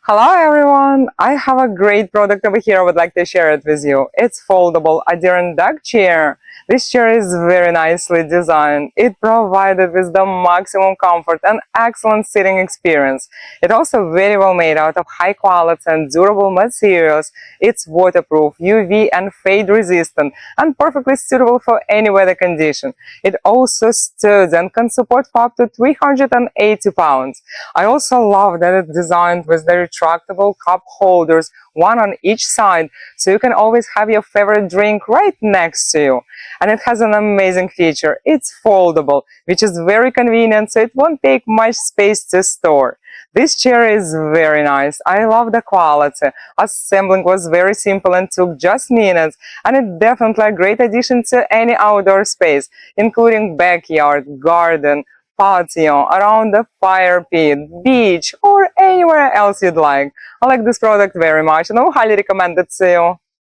Hello everyone! I have a great product over here I would like to share it with you. It's foldable Adirondack chair. This chair is very nicely designed. It provided with the maximum comfort and excellent sitting experience. It's also very well made out of high quality and durable materials. It's waterproof, UV and fade resistant and perfectly suitable for any weather condition. It also stood and can support for up to 380 pounds. I also love that it's designed with the retractable cup holders, one on each side, so you can always have your favorite drink right next to you. And it has an amazing feature. It's foldable, which is very convenient, so it won't take much space to store. This chair is very nice. I love the quality. Assembling was very simple and took just minutes, and it's definitely a great addition to any outdoor space, including backyard, garden, patio, around the fire pit, beach, or anywhere else you'd like. I like this product very much and I highly recommend it to you.